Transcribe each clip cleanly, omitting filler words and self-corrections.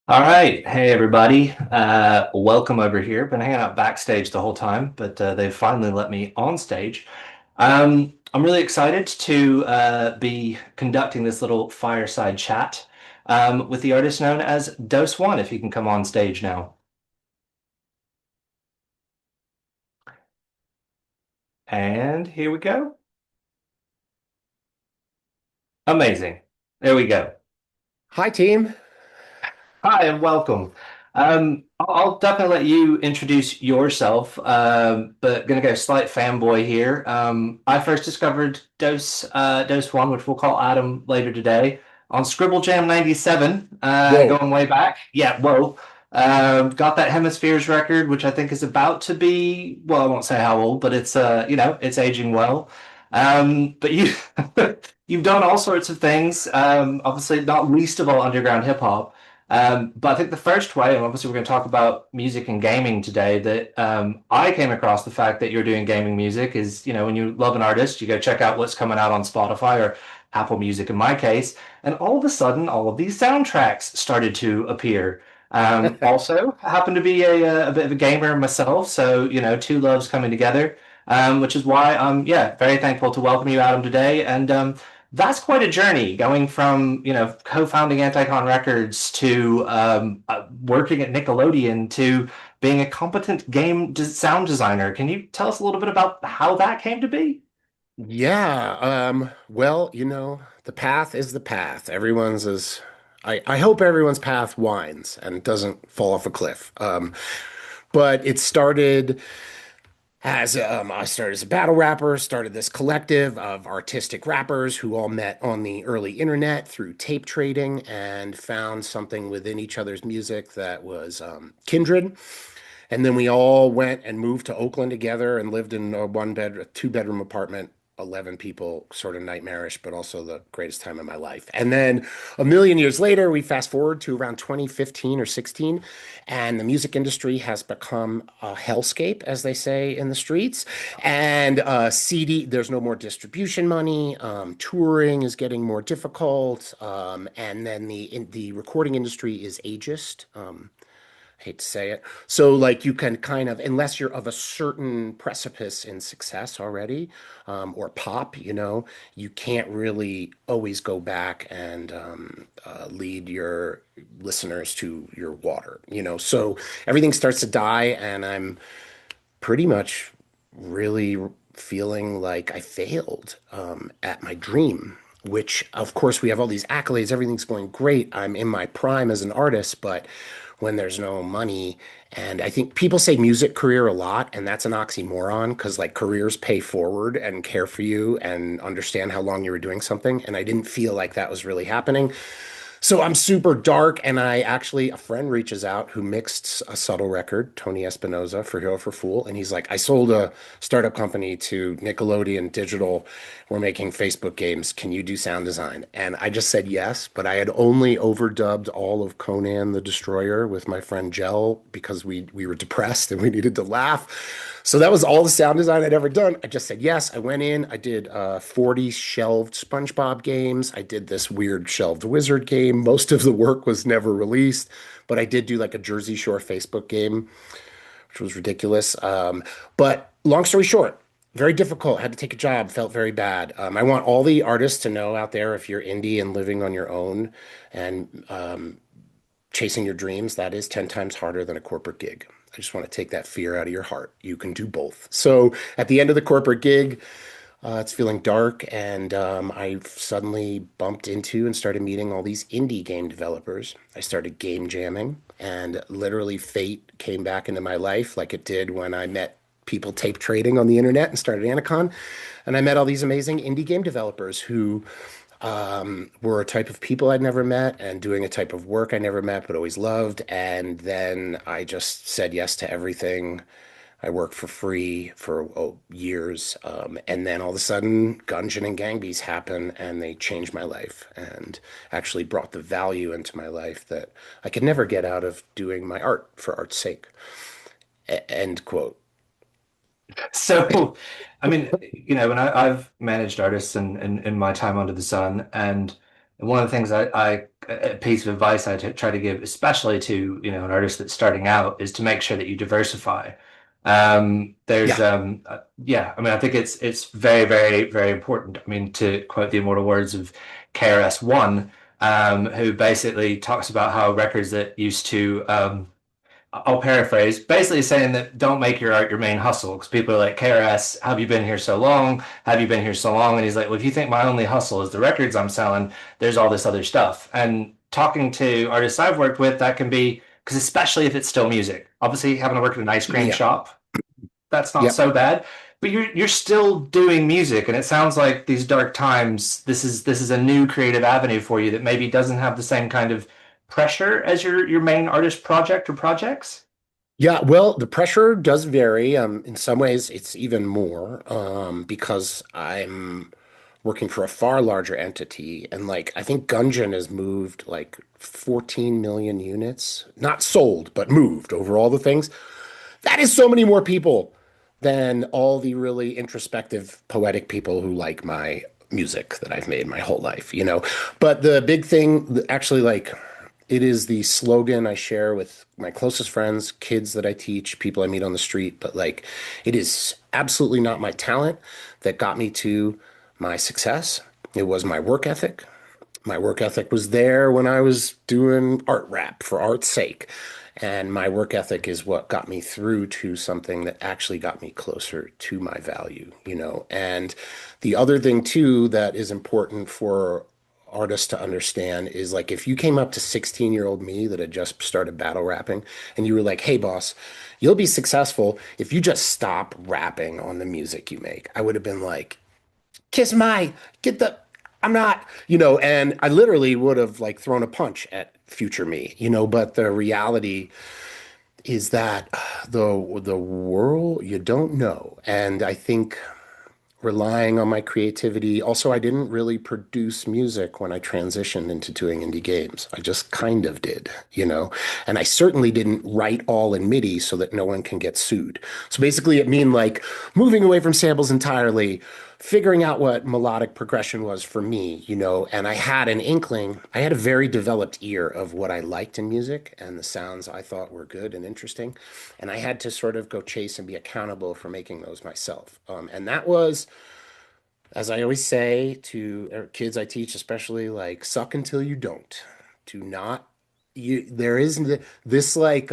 All right. Hey, everybody. Welcome over here. Been hanging out backstage the whole time, but they've finally let me on stage. I'm really excited to be conducting this little fireside chat with the artist known as doseone, if you can come on stage now. And here we go. Amazing. There we go. Hi, team. Hi and welcome. I'll definitely let you introduce yourself, but gonna go slight fanboy here. I first discovered Dose One, which we'll call Adam later today, on Scribble Jam '97, Whoa. going way back. Yeah, whoa. Got that Hemispheres record, which I think is about to be, well, I won't say how old, but it's it's aging well. But you you've done all sorts of things, obviously not least of all underground hip hop. But I think the first way, and obviously we're going to talk about music and gaming today, that I came across the fact that you're doing gaming music is, when you love an artist, you go check out what's coming out on Spotify or Apple Music in my case, and all of a sudden, all of these soundtracks started to appear. Also, I happen to be a bit of a gamer myself, so, two loves coming together, which is why I'm, yeah, very thankful to welcome you, Adam, today. And that's quite a journey going from, co-founding Anticon Records to working at Nickelodeon to being a competent sound designer. Can you tell us a little bit about how that came to be? Yeah. Well, the path is the path. I hope everyone's path winds and doesn't fall off a cliff. But it started as I started as a battle rapper, started this collective of artistic rappers who all met on the early internet through tape trading and found something within each other's music that was kindred. And then we all went and moved to Oakland together and lived in a two-bedroom apartment, 11 people, sort of nightmarish, but also the greatest time of my life. And then a million years later, we fast forward to around 2015 or 16, and the music industry has become a hellscape, as they say in the streets. And there's no more distribution money. Touring is getting more difficult. And then the recording industry is ageist. Hate to say it. So, like, you can kind of, unless you're of a certain precipice in success already, or pop, you can't really always go back and lead your listeners to your water, So everything starts to die, and I'm pretty much really feeling like I failed at my dream. Which, of course, we have all these accolades, everything's going great. I'm in my prime as an artist, but when there's no money. And I think people say music career a lot, and that's an oxymoron because like careers pay forward and care for you and understand how long you were doing something. And I didn't feel like that was really happening. So I'm super dark, and a friend reaches out who mixed a subtle record, Tony Espinoza, for Hero for Fool, and he's like, I sold a startup company to Nickelodeon Digital. We're making Facebook games. Can you do sound design? And I just said yes, but I had only overdubbed all of Conan the Destroyer with my friend Jell because we were depressed and we needed to laugh. So that was all the sound design I'd ever done. I just said yes. I went in. I did 40 shelved SpongeBob games. I did this weird shelved wizard game. Most of the work was never released, but I did do like a Jersey Shore Facebook game, which was ridiculous. But long story short, very difficult. Had to take a job. Felt very bad. I want all the artists to know out there, if you're indie and living on your own and chasing your dreams, that is 10 times harder than a corporate gig. I just want to take that fear out of your heart. You can do both. So at the end of the corporate gig, it's feeling dark, and I suddenly bumped into and started meeting all these indie game developers. I started game jamming, and literally fate came back into my life like it did when I met people tape trading on the internet and started Anticon. And I met all these amazing indie game developers who were a type of people I'd never met and doing a type of work I never met but always loved. And then I just said yes to everything. I worked for free for years. And then all of a sudden, Gungeon and Gang Beasts happen and they changed my life and actually brought the value into my life that I could never get out of doing my art for art's sake. End quote. So, I mean, when I've managed artists in my time under the sun, and And one of the things a piece of advice try to give, especially to, an artist that's starting out, is to make sure that you diversify. Yeah. Yeah, I mean, I think it's very, very, very important. I mean, to quote the immortal words of KRS-One, who basically talks about how records that used to, I'll paraphrase, basically saying that don't make your art your main hustle because people are like, KRS, have you been here so long? Have you been here so long? And he's like, well, if you think my only hustle is the records I'm selling, there's all this other stuff. And talking to artists I've worked with, that can be, because especially if it's still music, obviously having to work in an ice cream Yeah. shop, that's not Yep. so bad. But you're still doing music, and it sounds like these dark times. This is a new creative avenue for you that maybe doesn't have the same kind of pressure as your main artist project or projects. Yeah, well, the pressure does vary. In some ways, it's even more because I'm working for a far larger entity, and like I think Gungeon has moved like 14 million units, not sold, but moved over all the things. That is so many more people than all the really introspective, poetic people who like my music that I've made my whole life, you know. But the big thing, actually, like, it is the slogan I share with my closest friends, kids that I teach, people I meet on the street. But like, it is absolutely not my talent that got me to my success. It was my work ethic. My work ethic was there when I was doing art rap for art's sake. And my work ethic is what got me through to something that actually got me closer to my value, you know. And the other thing, too, that is important for artists to understand is like if you came up to 16-year-old me that had just started battle rapping and you were like, hey, boss, you'll be successful if you just stop rapping on the music you make. I would have been like, kiss my get the I'm not, you know, and I literally would have like thrown a punch at future me, you know, but the reality is that the world you don't know. And I think relying on my creativity. Also, I didn't really produce music when I transitioned into doing indie games. I just kind of did, you know? And I certainly didn't write all in MIDI so that no one can get sued. So basically, it mean like moving away from samples entirely, figuring out what melodic progression was for me, you know? And I had an inkling, I had a very developed ear of what I liked in music and the sounds I thought were good and interesting. And I had to sort of go chase and be accountable for making those myself. And that was, as I always say to kids I teach, especially like suck until you don't. Do not you there isn't this like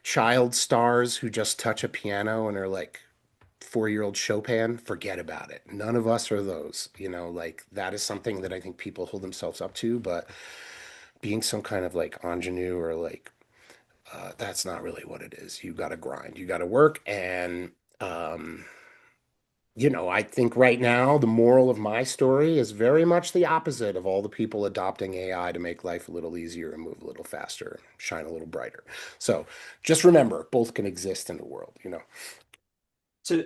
child stars who just touch a piano and are like 4-year-old Chopin, forget about it. None of us are those, you know, like that is something that I think people hold themselves up to, but being some kind of like ingenue or like that's not really what it is. You got to grind, you got to work, and um, you know, I think right now the moral of my story is very much the opposite of all the people adopting AI to make life a little easier and move a little faster, shine a little brighter. So just remember, both can exist in the world, you know. So,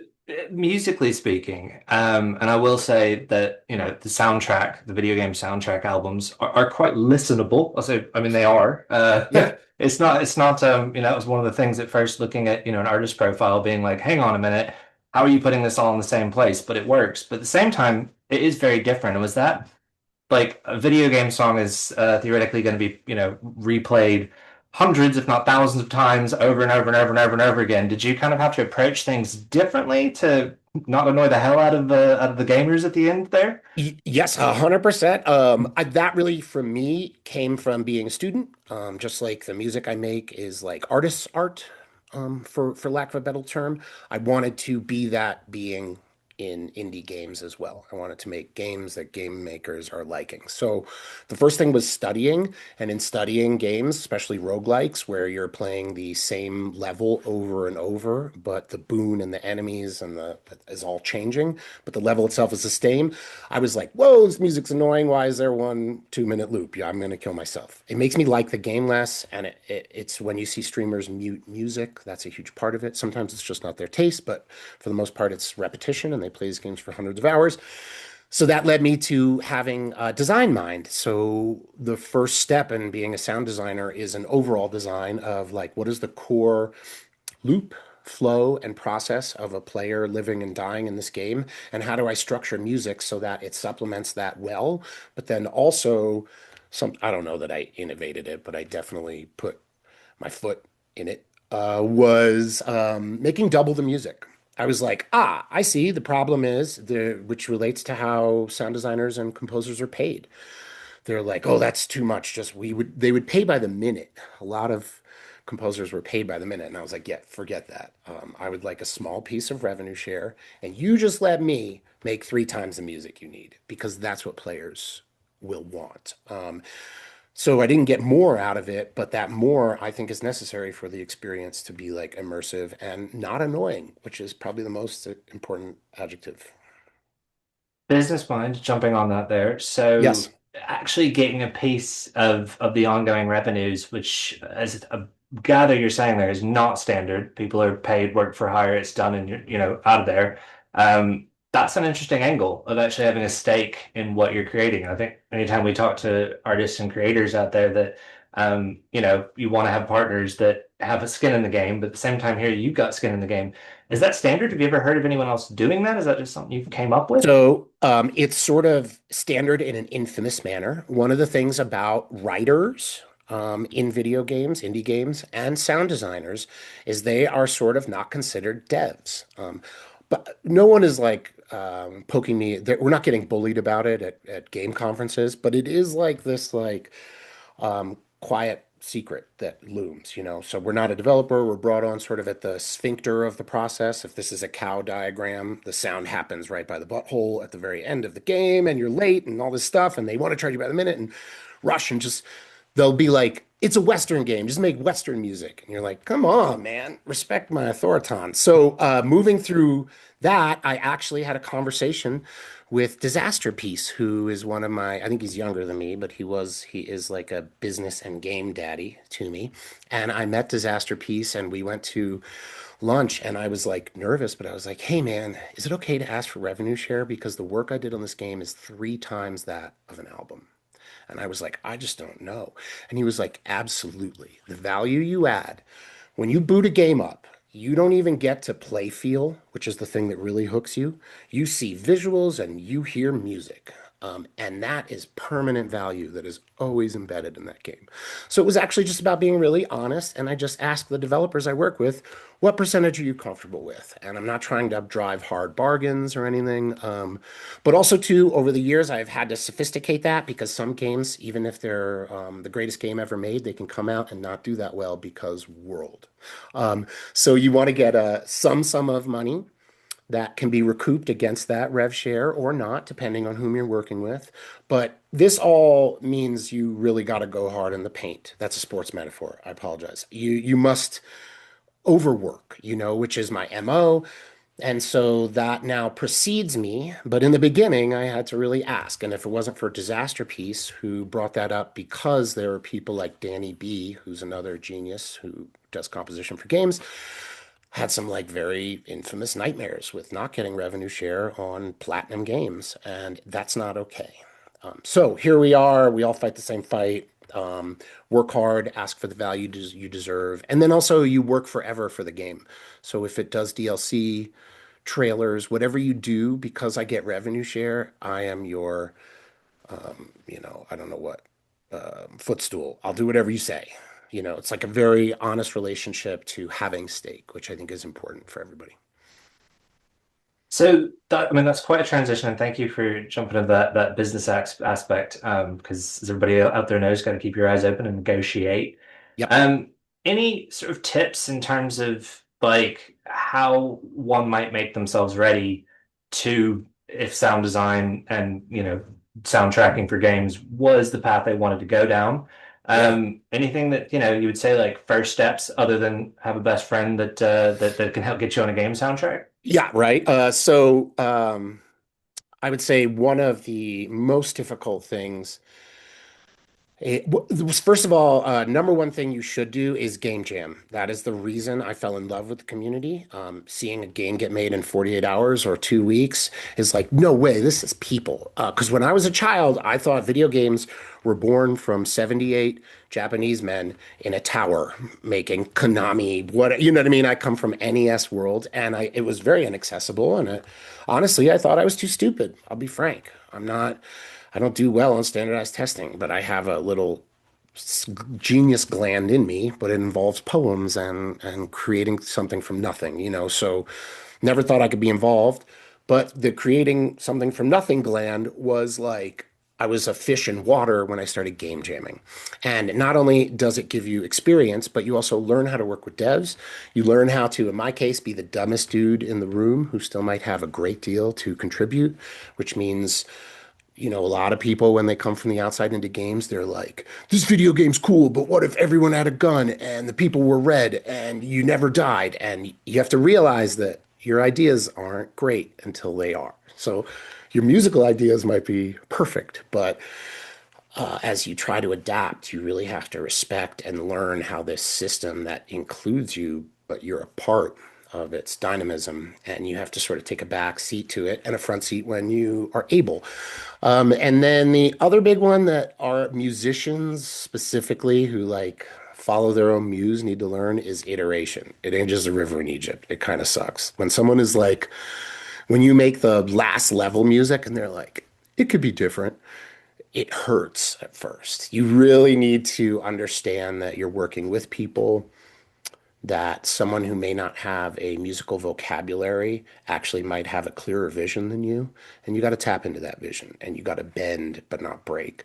musically speaking, and I will say that, the soundtrack, the video game soundtrack albums are quite listenable. I'll say, I mean, they are. Yeah. It's not, it was one of the things at first looking at, an artist profile being like, hang on a minute, how are you putting this all in the same place? But it works. But at the same time, it is very different. And was that like a video game song is theoretically going to be, replayed hundreds, if not thousands of times over and over and over and over and over again. Did you kind of have to approach things differently to not annoy the hell out of the gamers at the end there? Yes, 100%. That really, for me, came from being a student. Just like the music I make is like artist's art, for lack of a better term. I wanted to be that being in indie games as well. I wanted to make games that game makers are liking. So the first thing was studying, and in studying games, especially roguelikes, where you're playing the same level over and over, but the boon and the enemies and the is all changing, but the level itself is the same. I was like, whoa, this music's annoying. Why is there 1 2 minute loop? Yeah, I'm going to kill myself. It makes me like the game less. And it's when you see streamers mute music, that's a huge part of it. Sometimes it's just not their taste, but for the most part, it's repetition and they play these games for hundreds of hours. So that led me to having a design mind. So the first step in being a sound designer is an overall design of like, what is the core loop flow and process of a player living and dying in this game, and how do I structure music so that it supplements that well, but then also I don't know that I innovated it, but I definitely put my foot in it, was making double the music. I was like, I see. The problem is which relates to how sound designers and composers are paid. They're like, oh, that's too much. They would pay by the minute. A lot of composers were paid by the minute. And I was like, yeah, forget that. I would like a small piece of revenue share, and you just let me make 3 times the music you need because that's what players will want. So I didn't get more out of it, but that more I think is necessary for the experience to be like immersive and not annoying, which is probably the most important adjective. Business mind, jumping on that there. So Yes. actually getting a piece of the ongoing revenues, which as I gather you're saying there is not standard. People are paid work for hire, it's done and you're, out of there. That's an interesting angle of actually having a stake in what you're creating. I think anytime we talk to artists and creators out there that you want to have partners that have a skin in the game, but at the same time here you've got skin in the game. Is that standard? Have you ever heard of anyone else doing that? Is that just something you came up with? So it's sort of standard in an infamous manner. One of the things about writers in video games, indie games, and sound designers is they are sort of not considered devs. But no one is like poking me. We're not getting bullied about it at game conferences, but it is like this quiet secret that looms, you know. So we're not a developer. We're brought on sort of at the sphincter of the process. If this is a cow diagram, the sound happens right by the butthole at the very end of the game, and you're late and all this stuff, and they want to charge you by the minute and rush and just they'll be like, it's a Western game, just make Western music. And you're like, come on, man, respect my authoriton. So moving through that, I actually had a conversation with Disasterpeace, who is one of my, I think he's younger than me, but he is like a business and game daddy to me. And I met Disasterpeace and we went to lunch and I was like nervous, but I was like, hey man, is it okay to ask for revenue share? Because the work I did on this game is 3 times that of an album. And I was like, I just don't know. And he was like, absolutely. The value you add when you boot a game up, you don't even get to play feel, which is the thing that really hooks you. You see visuals and you hear music. And that is permanent value that is always embedded in that game. So it was actually just about being really honest. And I just asked the developers I work with, what percentage are you comfortable with? And I'm not trying to drive hard bargains or anything. But also, too, over the years, I've had to sophisticate that because some games, even if they're the greatest game ever made, they can come out and not do that well because world. So you want to get some sum of money that can be recouped against that rev share or not, depending on whom you're working with. But this all means you really got to go hard in the paint. That's a sports metaphor. I apologize. You must overwork, which is my MO. And so that now precedes me. But in the beginning, I had to really ask. And if it wasn't for Disasterpeace, who brought that up because there are people like Danny B, who's another genius who does composition for games, had some like very infamous nightmares with not getting revenue share on platinum games. And that's not okay. So here we are. We all fight the same fight. Work hard, ask for the value you deserve. And then also you work forever for the game. So if it does DLC, trailers, whatever you do, because I get revenue share, I am your, I don't know what, footstool. I'll do whatever you say. It's like a very honest relationship to having stake, which I think is important for everybody. So that's quite a transition, and thank you for jumping into that business aspect. Because as everybody out there knows, got to keep your eyes open and negotiate. Yep. Um, any sort of tips in terms of like how one might make themselves ready to if sound design and sound tracking for games was the path they wanted to go down? Yeah. Anything that you would say like first steps other than have a best friend that can help get you on a game soundtrack? Yeah, right. So I would say one of the most difficult things First of all, number one thing you should do is game jam. That is the reason I fell in love with the community. Seeing a game get made in 48 hours or 2 weeks is like, no way, this is people. Because when I was a child, I thought video games were born from 78 Japanese men in a tower making Konami. What, you know what I mean? I come from NES world, and it was very inaccessible. And honestly, I thought I was too stupid. I'll be frank. I don't do well on standardized testing, but I have a little genius gland in me, but it involves poems and creating something from nothing, So never thought I could be involved, but the creating something from nothing gland was like I was a fish in water when I started game jamming. And not only does it give you experience, but you also learn how to work with devs. You learn how to, in my case, be the dumbest dude in the room who still might have a great deal to contribute, which means a lot of people, when they come from the outside into games, they're like, this video game's cool, but what if everyone had a gun and the people were red and you never died? And you have to realize that your ideas aren't great until they are. So your musical ideas might be perfect, but as you try to adapt, you really have to respect and learn how this system that includes you, but you're a part of its dynamism, and you have to sort of take a back seat to it and a front seat when you are able. And then the other big one that our musicians specifically who like follow their own muse need to learn is iteration. It ain't just a river in Egypt. It kind of sucks. When someone is like, when you make the last level music and they're like, it could be different, it hurts at first. You really need to understand that you're working with people, that someone who may not have a musical vocabulary actually might have a clearer vision than you. And you got to tap into that vision and you got to bend but not break.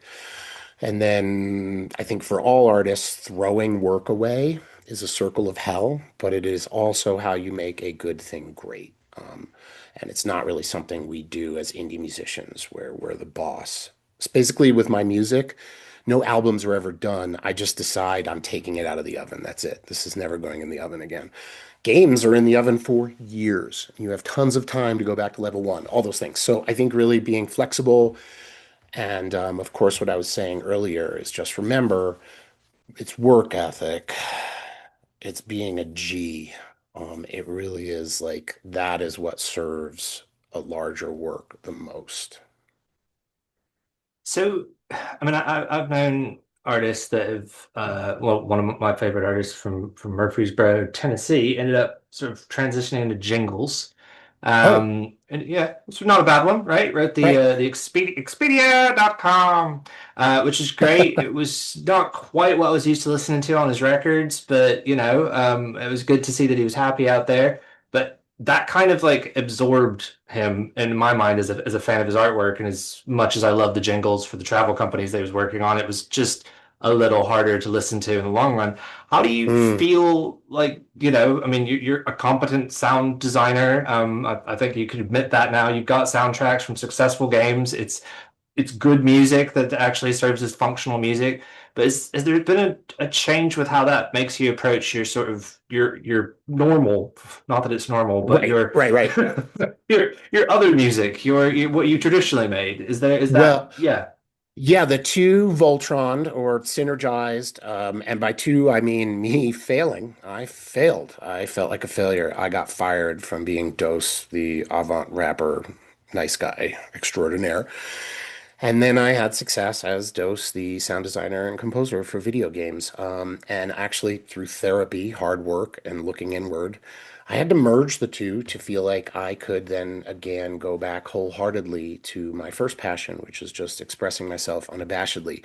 And then I think for all artists, throwing work away is a circle of hell, but it is also how you make a good thing great. And it's not really something we do as indie musicians where we're the boss. It's basically with my music, no albums are ever done. I just decide I'm taking it out of the oven. That's it. This is never going in the oven again. Games are in the oven for years. You have tons of time to go back to level one, all those things. So I think really being flexible and, of course, what I was saying earlier is just remember it's work ethic. It's being a G. It really is like that is what serves a larger work the most. So, I mean, I've known artists that have, well, one of my favorite artists from Murfreesboro, Tennessee, ended up sort of transitioning into jingles. Oh, And yeah, it's not a bad one, right? Wrote right. the Expedia.com, which is great. It was not quite what I was used to listening to on his records, but it was good to see that he was happy out there. But that kind of like absorbed him in my mind as a fan of his artwork. And as much as I love the jingles for the travel companies that he was working on, it was just a little harder to listen to in the long run. How do you Mm. feel like, I mean, you're a competent sound designer. I think you could admit that now. You've got soundtracks from successful games. It's good music that actually serves as functional music. But has there been a change with how that makes you approach your sort of your normal, not that it's normal, but Right, your right, right. your other music, your what you traditionally made? Is that Well, yeah. yeah, the two Voltron or synergized, and by two I mean me failing. I failed. I felt like a failure. I got fired from being Dose, the avant rapper, nice guy extraordinaire. And then I had success as Dose, the sound designer and composer for video games. And actually, through therapy, hard work, and looking inward, I had to merge the two to feel like I could then again go back wholeheartedly to my first passion, which is just expressing myself unabashedly.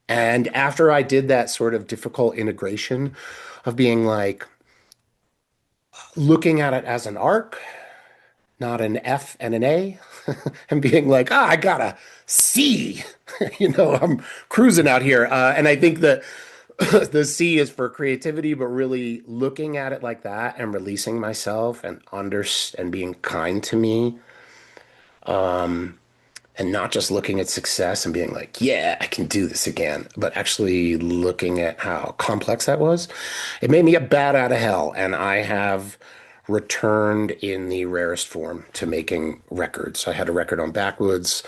And after I did that sort of difficult integration of being like looking at it as an arc, not an F and an A, and being like, I got a C. I'm cruising out here. And I think that the C is for creativity, but really looking at it like that and releasing myself and being kind to me, and not just looking at success and being like, yeah, I can do this again, but actually looking at how complex that was. It made me a bat out of hell, and I have returned in the rarest form to making records. I had a record on Backwoods.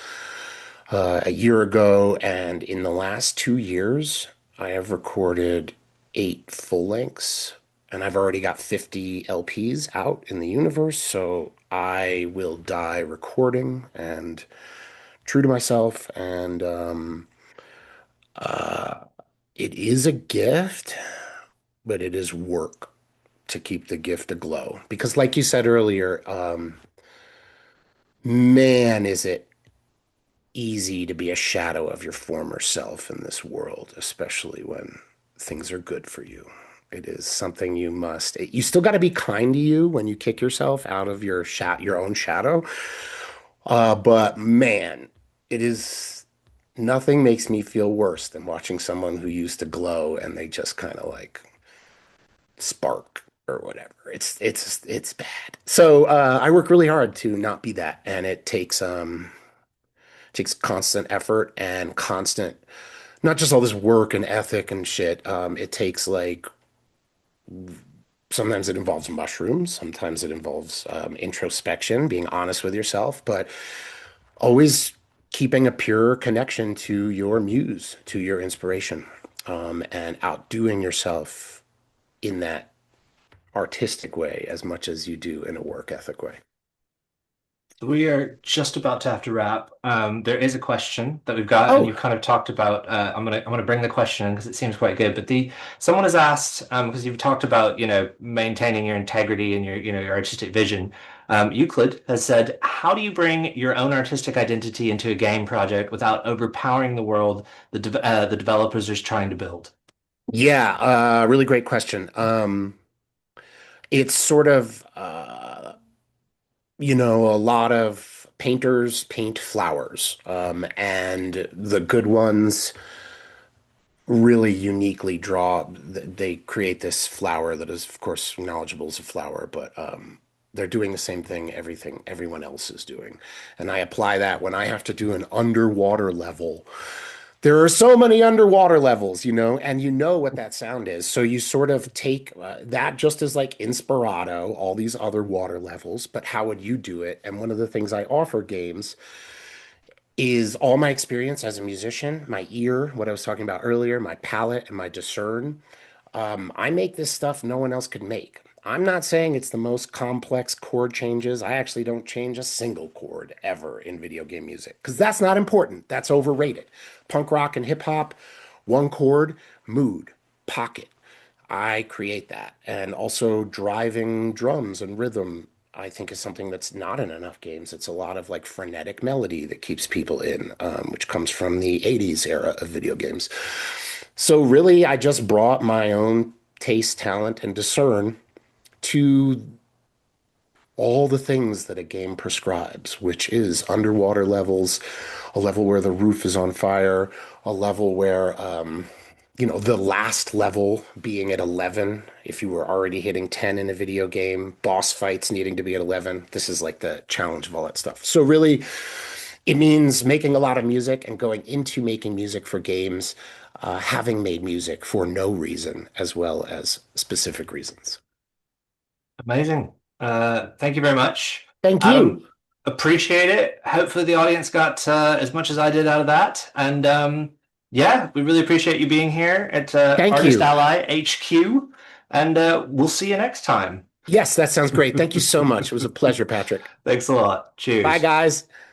a year ago, and in the last 2 years, I have recorded 8 full lengths, and I've already got 50 LPs out in the universe. So I will die recording and true to myself. And uh, it is a gift, but it is work to keep the gift aglow. Because, like you said earlier, man, is it easy to be a shadow of your former self in this world, especially when things are good for you. It is something you still got to be kind to you when you kick yourself out of your own shadow. But man, it is nothing makes me feel worse than watching someone who used to glow and they just kind of like spark or whatever. It's bad. So I work really hard to not be that, and it takes constant effort and constant, not just all this work and ethic and shit. It takes like sometimes it involves mushrooms, sometimes it involves introspection, being honest with yourself, but always keeping a pure connection to your muse, to your inspiration, and outdoing yourself in that artistic way as much as you do in a work ethic way. We are just about to have to wrap. There is a question that we've got, and Oh, you've kind of talked about. I'm gonna bring the question in because it seems quite good. But the someone has asked because you've talked about maintaining your integrity and your artistic vision. Euclid has said, how do you bring your own artistic identity into a game project without overpowering the world the developers are trying to build? yeah, really great question. It's sort of a lot of painters paint flowers, and the good ones really uniquely they create this flower that is, of course, knowledgeable as a flower, but they're doing the same thing everyone else is doing. And I apply that when I have to do an underwater level. There are so many underwater levels, and you know what that sound is. So you sort of take that just as like Inspirato, all these other water levels, but how would you do it? And one of the things I offer games is all my experience as a musician, my ear, what I was talking about earlier, my palate, and my discern. I make this stuff no one else could make. I'm not saying it's the most complex chord changes. I actually don't change a single chord ever in video game music because that's not important. That's overrated. Punk rock and hip hop, one chord, mood, pocket. I create that. And also driving drums and rhythm, I think is something that's not in enough games. It's a lot of like frenetic melody that keeps people in, which comes from the 80s era of video games. So really, I just brought my own taste, talent, and discern to all the things that a game prescribes, which is underwater levels, a level where the roof is on fire, a level where, the last level being at 11, if you were already hitting 10 in a video game, boss fights needing to be at 11. This is like the challenge of all that stuff. So really, it means making a lot of music and going into making music for games, having made music for no reason as well as specific reasons. Amazing. Thank you very much, Thank Adam. you. Appreciate it. Hopefully, the audience got as much as I did out of that. And yeah, we really appreciate you being here at Thank Artist you. Ally HQ. And we'll see you next time. Yes, that sounds great. Thank you so much. It was a pleasure, Patrick. Thanks a lot. Bye, Cheers. guys.